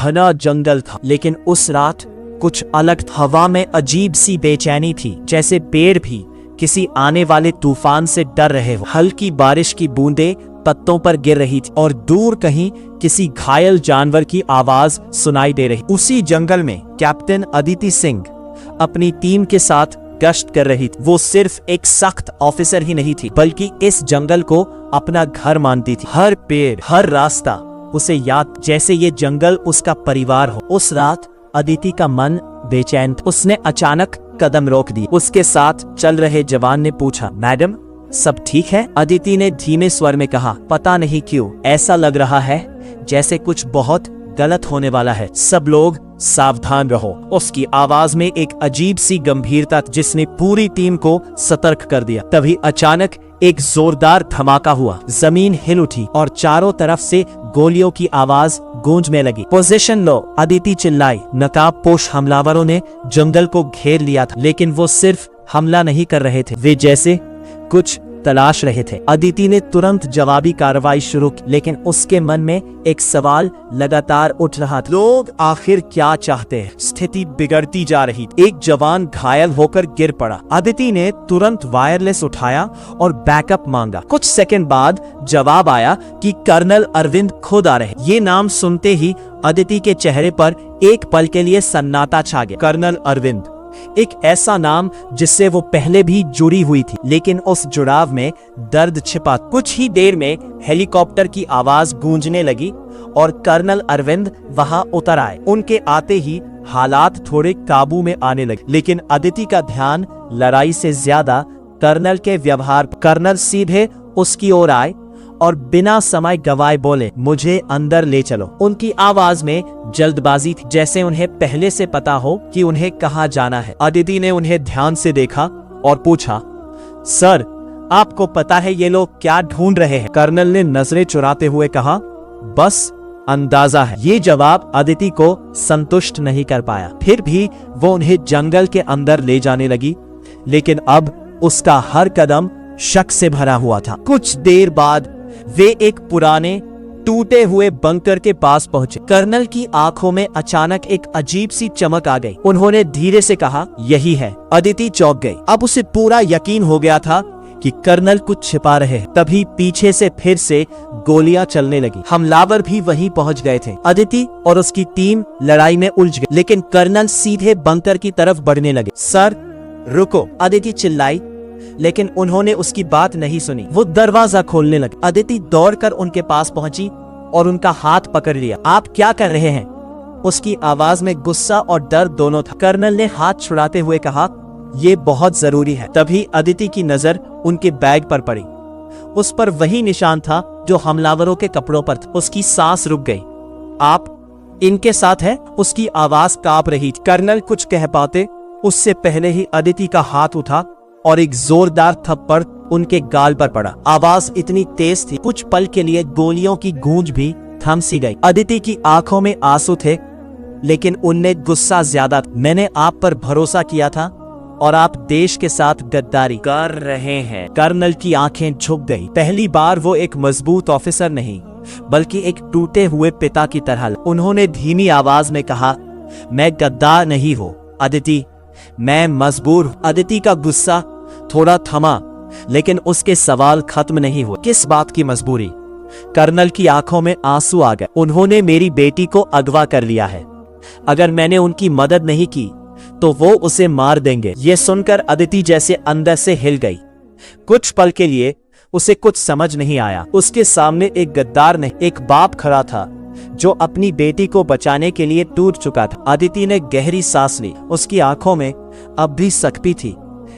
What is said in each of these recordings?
घना जंगल था, लेकिन उस रात कुछ अलग था। हवा में अजीब सी बेचैनी थी, जैसे पेड़ भी किसी आने वाले तूफान से डर रहे हो। हल्की बारिश की बूंदें पत्तों पर गिर रही थी और दूर कहीं किसी घायल जानवर की आवाज सुनाई दे रही। उसी जंगल में कैप्टन अदिति सिंह अपनी टीम के साथ गश्त कर रही थी। वो सिर्फ एक सख्त ऑफिसर ही नहीं थी, बल्कि इस जंगल को अपना घर मानती थी। हर पेड़, हर रास्ता उसे याद, जैसे ये जंगल उसका परिवार हो। उस रात अदिति का मन बेचैन था। उसने अचानक कदम रोक दिए। उसके साथ चल रहे जवान ने पूछा, मैडम सब ठीक है? अदिति ने धीमे स्वर में कहा, पता नहीं क्यों ऐसा लग रहा है जैसे कुछ बहुत गलत होने वाला है। सब लोग सावधान रहो। उसकी आवाज में एक अजीब सी गंभीरता जिसने पूरी टीम को सतर्क कर दिया। तभी अचानक एक जोरदार धमाका हुआ, जमीन हिल उठी और चारों तरफ से गोलियों की आवाज गूंजने लगी। पोजीशन लो, अदिति चिल्लाई। नकाबपोश हमलावरों ने जंगल को घेर लिया था, लेकिन वो सिर्फ हमला नहीं कर रहे थे, वे जैसे कुछ तलाश रहे थे। अदिति ने तुरंत जवाबी कार्रवाई शुरू की, लेकिन उसके मन में एक सवाल लगातार उठ रहा था, लोग आखिर क्या चाहते हैं? स्थिति बिगड़ती जा रही। एक जवान घायल होकर गिर पड़ा। अदिति ने तुरंत वायरलेस उठाया और बैकअप मांगा। कुछ सेकंड बाद जवाब आया कि कर्नल अरविंद खुद आ रहे। ये नाम सुनते ही अदिति के चेहरे पर एक पल के लिए सन्नाटा छा गया। कर्नल अरविंद, एक ऐसा नाम जिससे वो पहले भी जुड़ी हुई थी, लेकिन उस जुड़ाव में दर्द छिपा। कुछ ही देर में हेलीकॉप्टर की आवाज गूंजने लगी और कर्नल अरविंद वहां उतर आए। उनके आते ही हालात थोड़े काबू में आने लगे, लेकिन अदिति का ध्यान लड़ाई से ज्यादा कर्नल के व्यवहार। कर्नल सीधे उसकी ओर आए और बिना समय गवाए बोले, मुझे अंदर ले चलो। उनकी आवाज में जल्दबाजी थी, जैसे उन्हें पहले से पता हो कि उन्हें कहाँ जाना है। अदिति ने उन्हें ध्यान से देखा और पूछा, सर आपको पता है ये लोग क्या ढूंढ रहे हैं? कर्नल ने नजरें चुराते हुए कहा, बस अंदाजा है। ये जवाब अदिति को संतुष्ट नहीं कर पाया। फिर भी वो उन्हें जंगल के अंदर ले जाने लगी, लेकिन अब उसका हर कदम शक से भरा हुआ था। कुछ देर बाद वे एक पुराने टूटे हुए बंकर के पास पहुंचे। कर्नल की आंखों में अचानक एक अजीब सी चमक आ गई। उन्होंने धीरे से कहा, यही है। अदिति चौंक गई। अब उसे पूरा यकीन हो गया था कि कर्नल कुछ छिपा रहे हैं। तभी पीछे से फिर से गोलियां चलने लगी। हमलावर भी वहीं पहुंच गए थे। अदिति और उसकी टीम लड़ाई में उलझ गई, लेकिन कर्नल सीधे बंकर की तरफ बढ़ने लगे। सर रुको, अदिति चिल्लाई, लेकिन उन्होंने उसकी बात नहीं सुनी। वो दरवाजा खोलने लगे। अदिति दौड़कर उनके पास पहुंची और उनका हाथ पकड़ लिया। आप क्या कर रहे हैं? उसकी आवाज में गुस्सा और डर दोनों था। कर्नल ने हाथ छुड़ाते हुए कहा, ये बहुत जरूरी है। तभी अदिति की नजर उनके बैग पर पड़ी। उस पर वही निशान था जो हमलावरों के कपड़ों पर था। उसकी सांस रुक गई। आप इनके साथ हैं? उसकी आवाज कांप रही थी। कर्नल कुछ कह पाते उससे पहले ही अदिति का हाथ उठा और एक जोरदार थप्पड़ उनके गाल पर पड़ा। आवाज इतनी तेज थी, कुछ पल के लिए गोलियों की गूंज भी थम सी गई। अदिति की आंखों में आंसू थे, लेकिन उनमें गुस्सा ज्यादा था। मैंने आप पर भरोसा किया था और आप देश के साथ गद्दारी कर रहे हैं। कर्नल की आंखें झुक गई। पहली बार वो एक मजबूत ऑफिसर नहीं, बल्कि एक टूटे हुए पिता की तरह। उन्होंने धीमी आवाज में कहा, मैं गद्दार नहीं हूँ अदिति, मैं मजबूर हूँ। अदिति का गुस्सा थोड़ा थमा, लेकिन उसके सवाल खत्म नहीं हुए। किस बात की मजबूरी? कर्नल की आंखों में आंसू आ गए। उन्होंने मेरी बेटी को अगवा कर लिया है। अगर मैंने उनकी मदद नहीं की तो वो उसे मार देंगे। ये सुनकर अदिति जैसे अंदर से हिल गई। कुछ पल के लिए उसे कुछ समझ नहीं आया। उसके सामने एक गद्दार नहीं, एक बाप खड़ा था जो अपनी बेटी को बचाने के लिए टूट चुका था। अदिति ने गहरी सांस ली। उसकी आंखों में अब भी सकपी थी,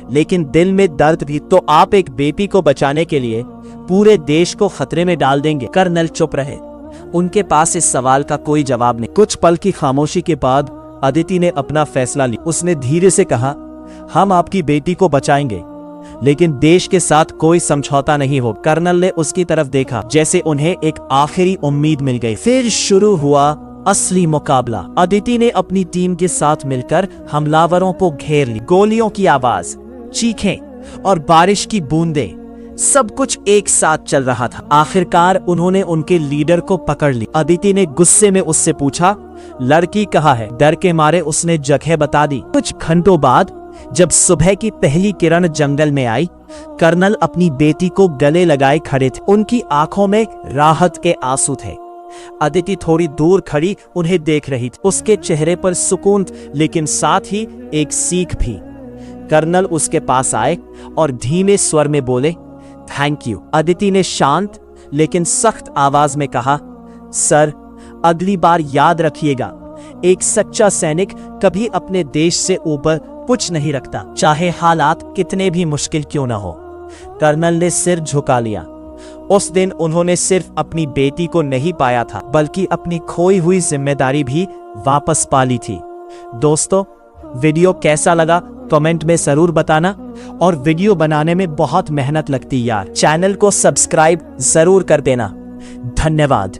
लेकिन दिल में दर्द भी। तो आप एक बेटी को बचाने के लिए पूरे देश को खतरे में डाल देंगे? कर्नल चुप रहे। उनके पास इस सवाल का कोई जवाब नहीं। कुछ पल की खामोशी के बाद अदिति ने अपना फैसला लिया। उसने धीरे से कहा, हम आपकी बेटी को बचाएंगे, लेकिन देश के साथ कोई समझौता नहीं हो। कर्नल ने उसकी तरफ देखा, जैसे उन्हें एक आखिरी उम्मीद मिल गई। फिर शुरू हुआ असली मुकाबला। अदिति ने अपनी टीम के साथ मिलकर हमलावरों को घेर ली। गोलियों की आवाज, चीखें और बारिश की बूंदें सब कुछ एक साथ चल रहा था। आखिरकार उन्होंने उनके लीडर को पकड़ ली। अदिति ने गुस्से में उससे पूछा, लड़की कहाँ है? डर के मारे उसने जगह बता दी। कुछ घंटों बाद जब सुबह की पहली किरण जंगल में आई, कर्नल अपनी बेटी को गले लगाए खड़े थे। उनकी आंखों में राहत के आंसू थे। अदिति थोड़ी दूर खड़ी उन्हें देख रही थी। उसके चेहरे पर सुकून लेकिन साथ ही एक सीख भी। कर्नल उसके पास आए और धीमे स्वर में बोले, थैंक यू। अदिति ने शांत लेकिन सख्त आवाज में कहा, सर, अगली बार याद रखिएगा, एक सच्चा सैनिक कभी अपने देश से ऊपर कुछ नहीं रखता, चाहे हालात कितने भी मुश्किल क्यों न हो। कर्नल ने सिर झुका लिया। उस दिन उन्होंने सिर्फ अपनी बेटी को नहीं पाया था, बल्कि अपनी खोई हुई जिम्मेदारी भी वापस पा ली थी। दोस्तों, वीडियो कैसा लगा कमेंट में जरूर बताना, और वीडियो बनाने में बहुत मेहनत लगती यार। चैनल को सब्सक्राइब जरूर कर देना। धन्यवाद।